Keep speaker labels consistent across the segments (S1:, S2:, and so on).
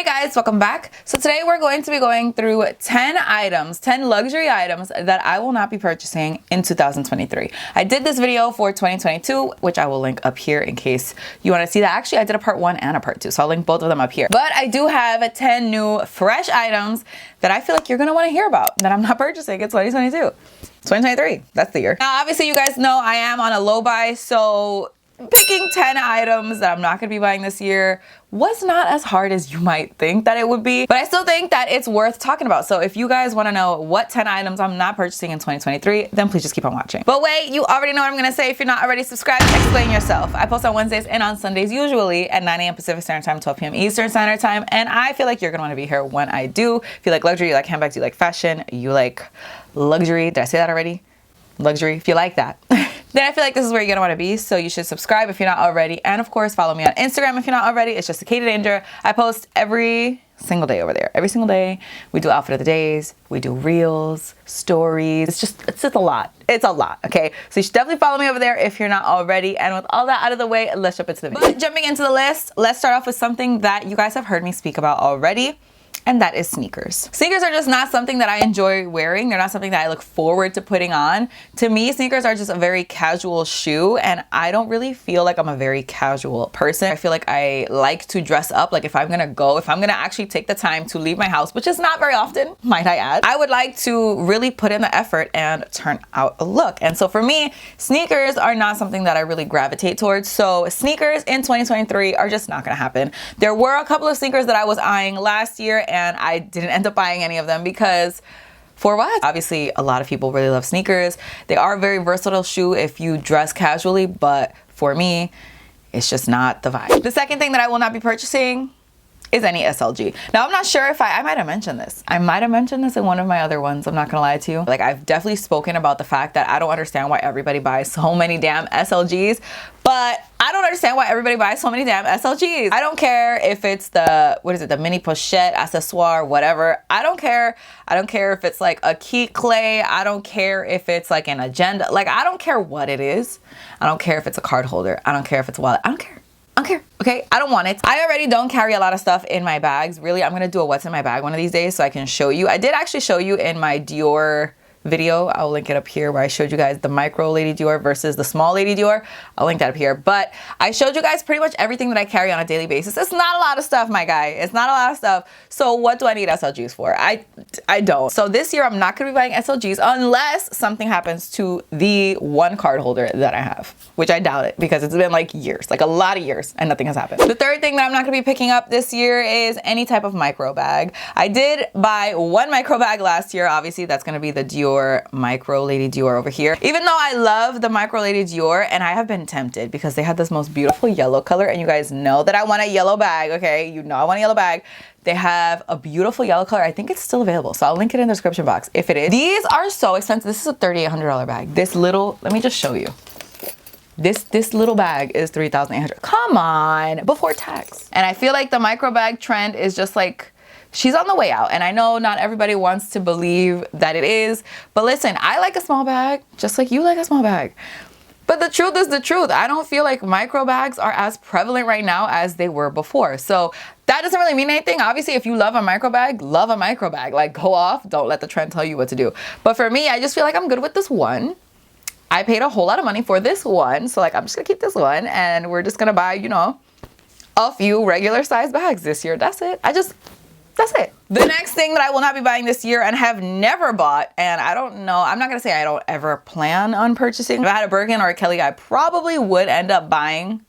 S1: Guys, welcome back. So today we're going to be going through 10 luxury items that I will not be purchasing in 2023. I did this video for 2022, which I will link up here in case you want to see that. Actually, I did a part 1 and a part 2, so I'll link both of them up here. But I do have 10 new fresh items that I feel like you're going to want to hear about that I'm not purchasing in 2022. 2023, that's the year. Now, obviously, you guys know I am on a low buy, so picking 10 items that I'm not going to be buying this year was not as hard as you might think that it would be, but I still think that it's worth talking about. So if you guys want to know what 10 items I'm not purchasing in 2023, then please just keep on watching. But wait, you already know what I'm going to say. If you're not already subscribed, explain yourself. I post on Wednesdays and on Sundays, usually at 9 a.m. Pacific Standard Time, 12 p.m. Eastern Standard Time, and I feel like you're going to want to be here when I do. If you like luxury, you like handbags, you like fashion, you like luxury. Did I say that already? Luxury, if you like that. Then I feel like this is where you're gonna want to be, so you should subscribe if you're not already, and of course follow me on Instagram if you're not already. It's just Katie Danger. I post every single day over there. Every single day we do outfit of the days, we do reels, stories. It's just a lot. It's a lot, okay? So you should definitely follow me over there if you're not already. And with all that out of the way, let's jump into the video. But jumping into the list, let's start off with something that you guys have heard me speak about already, and that is sneakers. Sneakers are just not something that I enjoy wearing. They're not something that I look forward to putting on. To me, sneakers are just a very casual shoe, and I don't really feel like I'm a very casual person. I feel like I like to dress up. Like if I'm gonna actually take the time to leave my house, which is not very often, might I add, I would like to really put in the effort and turn out a look. And so for me, sneakers are not something that I really gravitate towards. So sneakers in 2023 are just not gonna happen. There were a couple of sneakers that I was eyeing last year, and I didn't end up buying any of them because for what? Obviously, a lot of people really love sneakers. They are a very versatile shoe if you dress casually, but for me, it's just not the vibe. The second thing that I will not be purchasing is any SLG. Now, I'm not sure if I might have mentioned this. I might have mentioned this in one of my other ones. I'm not gonna lie to you. Like, I've definitely spoken about the fact that I don't understand why everybody buys so many damn SLGs, but I don't understand why everybody buys so many damn SLGs. I don't care if it's the mini pochette, accessoire, whatever. I don't care. I don't care if it's like a key clay. I don't care if it's like an agenda. Like, I don't care what it is. I don't care if it's a card holder. I don't care if it's a wallet. I don't care. I don't care, okay? I don't want it. I already don't carry a lot of stuff in my bags. Really, I'm gonna do a what's in my bag one of these days so I can show you. I did actually show you in my Dior video. I'll link it up here where I showed you guys the micro Lady Dior versus the small Lady Dior. I'll link that up here. But I showed you guys pretty much everything that I carry on a daily basis. It's not a lot of stuff, my guy. It's not a lot of stuff. So what do I need SLGs for? I don't. So this year I'm not gonna be buying SLGs unless something happens to the one card holder that I have, which I doubt it because it's been like years, like a lot of years, and nothing has happened. The third thing that I'm not gonna be picking up this year is any type of micro bag. I did buy one micro bag last year. Obviously that's gonna be the Dior micro Lady Dior over here. Even though I love the micro Lady Dior, and I have been tempted because they had this most beautiful yellow color, and you guys know that I want a yellow bag, okay? You know I want a yellow bag. They have a beautiful yellow color. I think it's still available, so I'll link it in the description box if it is. These are so expensive. This is a $3,800 bag. This little, let me just show you. This little bag is $3,800. Come on, before tax. And I feel like the micro bag trend is just like, she's on the way out, and I know not everybody wants to believe that it is, but listen, I like a small bag just like you like a small bag. But the truth is the truth. I don't feel like micro bags are as prevalent right now as they were before. So that doesn't really mean anything. Obviously, if you love a micro bag, love a micro bag. Like, go off. Don't let the trend tell you what to do. But for me, I just feel like I'm good with this one. I paid a whole lot of money for this one. So like, I'm just gonna keep this one, and we're just gonna buy, you know, a few regular size bags this year. That's it. That's it. The next thing that I will not be buying this year and have never bought, and I don't know, I'm not gonna say I don't ever plan on purchasing. If I had a Birkin or a Kelly, I probably would end up buying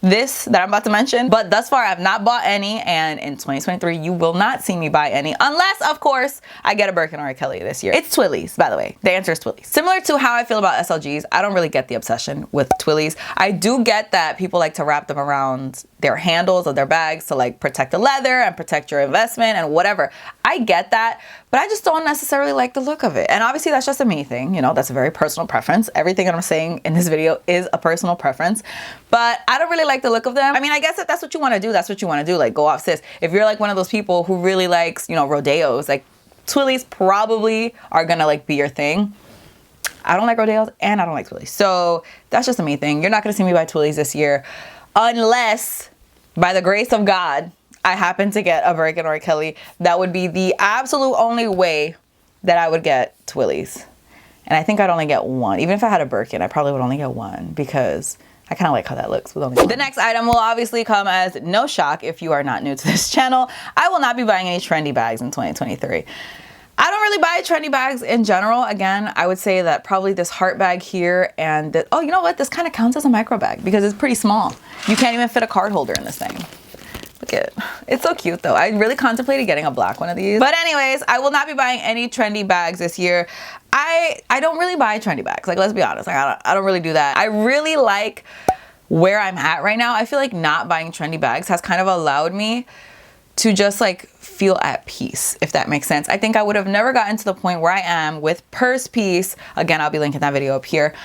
S1: this that I'm about to mention, but thus far I've not bought any, and in 2023 you will not see me buy any unless, of course, I get a Birkin or a Kelly this year. It's Twillies, by the way. The answer is Twillies. Similar to how I feel about SLGs, I don't really get the obsession with Twillies. I do get that people like to wrap them around their handles of their bags to like protect the leather and protect your investment and whatever. I get that, but I just don't necessarily like the look of it. And obviously that's just a me thing, you know, that's a very personal preference. Everything that I'm saying in this video is a personal preference, but I don't really like the look of them. I mean, I guess if that's what you want to do, that's what you want to do. Like, go off, sis. If you're like one of those people who really likes, you know, rodeos, like Twillies probably are gonna like be your thing. I don't like rodeos and I don't like Twillies. So that's just a me thing. You're not gonna see me buy Twillies this year unless, by the grace of God, I happen to get a Birkin or a Kelly, that would be the absolute only way that I would get Twillies. And I think I'd only get one. Even if I had a Birkin, I probably would only get one because I kind of like how that looks with only one. The next item will obviously come as no shock if you are not new to this channel. I will not be buying any trendy bags in 2023. I don't really buy trendy bags in general. Again, I would say that probably this heart bag here and that, oh, you know what? This kind of counts as a micro bag because it's pretty small. You can't even fit a card holder in this thing. Look at it. It's so cute though. I really contemplated getting a black one of these. But anyways, I will not be buying any trendy bags this year. I don't really buy trendy bags. Like, let's be honest. Like, I don't really do that. I really like where I'm at right now. I feel like not buying trendy bags has kind of allowed me to just like feel at peace, if that makes sense. I think I would have never gotten to the point where I am with Purse Piece. Again, I'll be linking that video up here.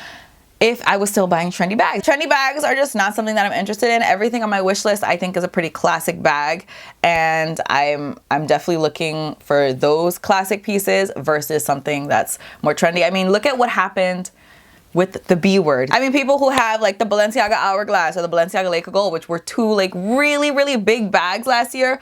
S1: If I was still buying trendy bags. Trendy bags are just not something that I'm interested in. Everything on my wish list I think is a pretty classic bag, and I'm definitely looking for those classic pieces versus something that's more trendy. I mean, look at what happened with the B word. I mean, people who have like the Balenciaga Hourglass or the Balenciaga Lake of Gold, which were two like really big bags last year,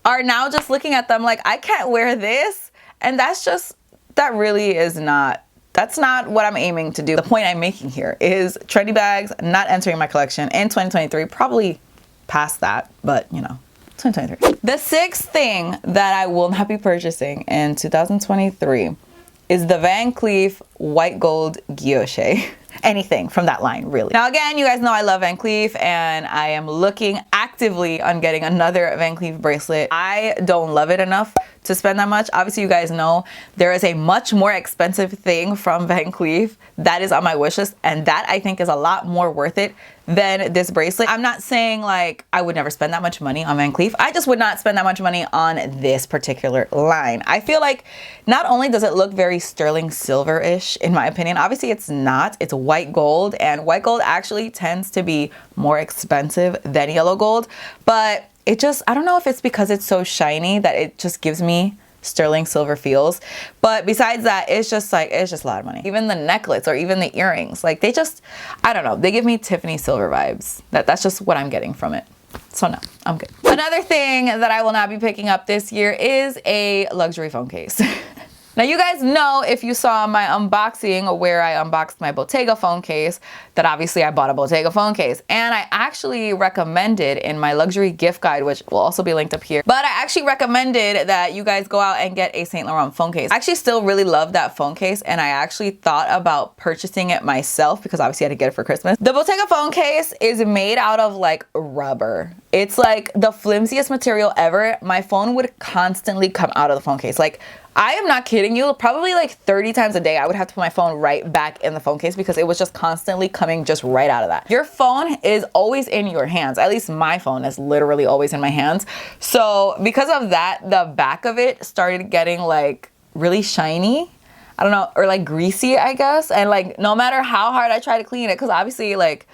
S1: are now just looking at them like, I can't wear this. And that really is not, that's not what I'm aiming to do. The point I'm making here is trendy bags not entering my collection in 2023, probably past that, but you know, 2023. The sixth thing that I will not be purchasing in 2023 is the Van Cleef white gold guilloche. Anything from that line, really. Now again, you guys know I love Van Cleef and I am looking actively on getting another Van Cleef bracelet. I don't love it enough to spend that much. Obviously, you guys know there is a much more expensive thing from Van Cleef that is on my wish list, and that I think is a lot more worth it than this bracelet. I'm not saying like I would never spend that much money on Van Cleef. I just would not spend that much money on this particular line. I feel like not only does it look very sterling silver-ish, in my opinion, obviously it's not, it's white gold, and white gold actually tends to be more expensive than yellow gold, but it just, I don't know if it's because it's so shiny that it just gives me sterling silver feels. But besides that, it's just like, it's just a lot of money. Even the necklace or even the earrings, like they just, I don't know, they give me Tiffany silver vibes. That's just what I'm getting from it. So no, I'm good. Another thing that I will not be picking up this year is a luxury phone case. Now you guys know, if you saw my unboxing where I unboxed my Bottega phone case, that obviously I bought a Bottega phone case, and I actually recommended in my luxury gift guide, which will also be linked up here, but I actually recommended that you guys go out and get a Saint Laurent phone case. I actually still really love that phone case, and I actually thought about purchasing it myself because obviously I had to get it for Christmas. The Bottega phone case is made out of like rubber. It's like the flimsiest material ever. My phone would constantly come out of the phone case. Like, I am not kidding you, probably like 30 times a day I would have to put my phone right back in the phone case because it was just constantly coming just right out of that. Your phone is always in your hands. At least my phone is literally always in my hands. So because of that, the back of it started getting like really shiny. I don't know, or like greasy, I guess. And like no matter how hard I try to clean it, because obviously like,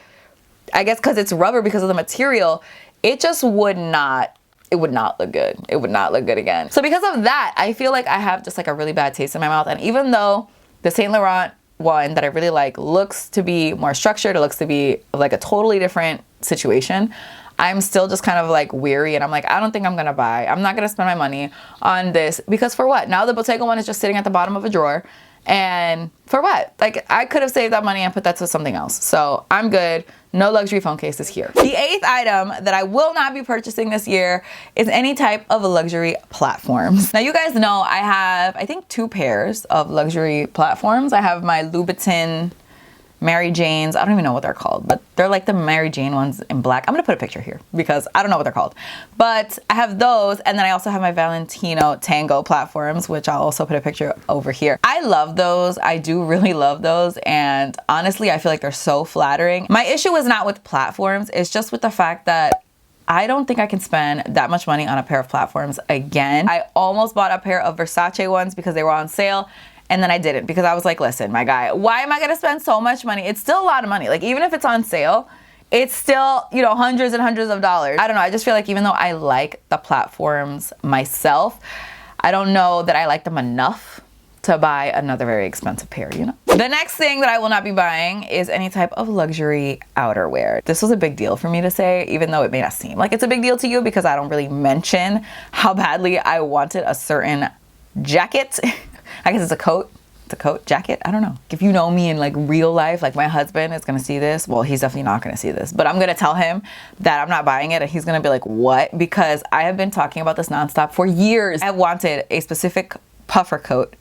S1: I guess because it's rubber because of the material, it just would not, it would not look good. It would not look good again. So because of that, I feel like I have just like a really bad taste in my mouth. And even though the Saint Laurent one that I really like looks to be more structured, it looks to be like a totally different situation, I'm still just kind of like weary, and I'm like, I don't think I'm gonna buy. I'm not gonna spend my money on this because for what? Now the Bottega one is just sitting at the bottom of a drawer. And for what? Like, I could have saved that money and put that to something else. So I'm good. No luxury phone cases here. The eighth item that I will not be purchasing this year is any type of luxury platforms. Now you guys know I have, I think, 2 pairs of luxury platforms. I have my Louboutin Mary Janes. I don't even know what they're called, but they're like the Mary Jane ones in black. I'm gonna put a picture here because I don't know what they're called. But I have those, and then I also have my Valentino Tango platforms, which I'll also put a picture over here. I love those. I do really love those, and honestly, I feel like they're so flattering. My issue is not with platforms, it's just with the fact that I don't think I can spend that much money on a pair of platforms again. I almost bought a pair of Versace ones because they were on sale, and then I didn't because I was like, listen, my guy, why am I gonna spend so much money? It's still a lot of money. Like, even if it's on sale, it's still, you know, hundreds and hundreds of dollars. I don't know, I just feel like even though I like the platforms myself, I don't know that I like them enough to buy another very expensive pair, you know? The next thing that I will not be buying is any type of luxury outerwear. This was a big deal for me to say, even though it may not seem like it's a big deal to you because I don't really mention how badly I wanted a certain jacket. I guess it's a coat. It's a coat, jacket, I don't know. If you know me in like real life, like my husband is gonna see this. Well, he's definitely not gonna see this, but I'm gonna tell him that I'm not buying it and he's gonna be like, what? Because I have been talking about this nonstop for years. I wanted a specific puffer coat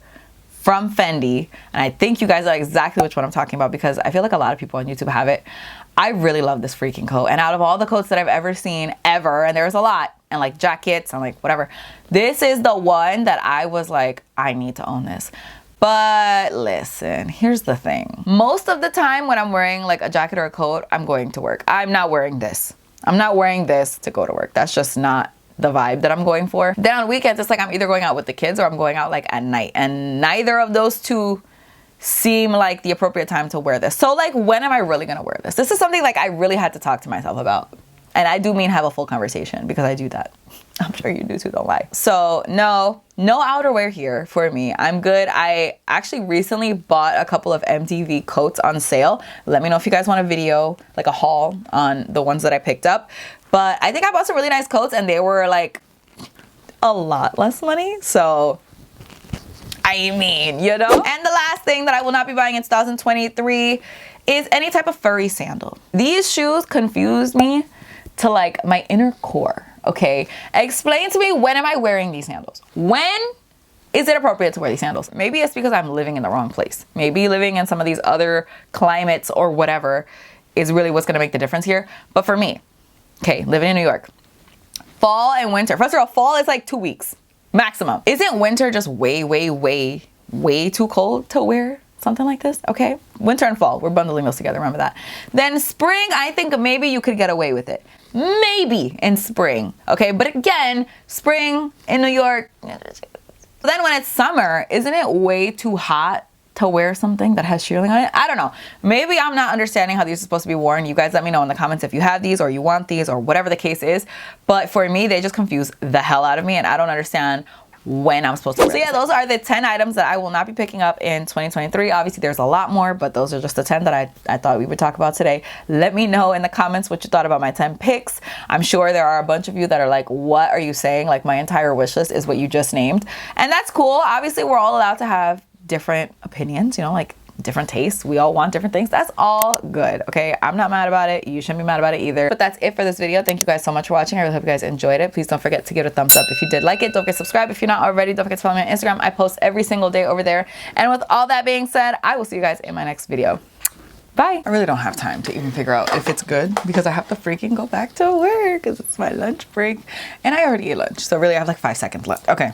S1: from Fendi, and I think you guys know exactly which one I'm talking about because I feel like a lot of people on YouTube have it. I really love this freaking coat, and out of all the coats that I've ever seen ever, and there's a lot, and like jackets and like whatever, this is the one that I was like, I need to own this. But listen, here's the thing. Most of the time when I'm wearing like a jacket or a coat, I'm going to work. I'm not wearing this. I'm not wearing this to go to work. That's just not the vibe that I'm going for. Then on weekends, it's like I'm either going out with the kids or I'm going out like at night. And neither of those two seem like the appropriate time to wear this. So like, when am I really gonna wear this? This is something like I really had to talk to myself about. And I do mean have a full conversation because I do that. I'm sure you do too, don't lie. So no outerwear here for me. I'm good. I actually recently bought a couple of MTV coats on sale. Let me know if you guys want a video, like a haul on the ones that I picked up. But I think I bought some really nice coats and they were like a lot less money. So I mean, you know? And the last thing that I will not be buying in 2023 is any type of furry sandal. These shoes confuse me to like my inner core. Okay, explain to me, when am I wearing these sandals? When is it appropriate to wear these sandals? Maybe it's because I'm living in the wrong place. Maybe living in some of these other climates or whatever is really what's gonna make the difference here. But for me, okay, living in New York, fall and winter. First of all, fall is like 2 weeks maximum. Isn't winter just way too cold to wear something like this? Okay, winter and fall, we're bundling those together, remember that. Then spring, I think maybe you could get away with it. Maybe in spring, okay? But again, spring in New York. Then when it's summer, isn't it way too hot to wear something that has shearling on it? I don't know. Maybe I'm not understanding how these are supposed to be worn. You guys let me know in the comments if you have these or you want these or whatever the case is. But for me, they just confuse the hell out of me and I don't understand when I'm supposed to wear. So yeah, those are the 10 items that I will not be picking up in 2023. Obviously there's a lot more, but those are just the 10 that I thought we would talk about today. Let me know in the comments what you thought about my 10 picks. I'm sure there are a bunch of you that are like, what are you saying? Like my entire wish list is what you just named. And that's cool. Obviously we're all allowed to have different opinions, you know, like different tastes. We all want different things. That's all good, okay? I'm not mad about it. You shouldn't be mad about it either. But that's it for this video. Thank you guys so much for watching. I really hope you guys enjoyed it. Please don't forget to give it a thumbs up if you did like it. Don't forget to subscribe if you're not already. Don't forget to follow me on Instagram. I post every single day over there. And with all that being said, I will see you guys in my next video. Bye. I really don't have time to even figure out if it's good because I have to freaking go back to work because it's my lunch break. And I already ate lunch. So really I have like 5 seconds left. Okay.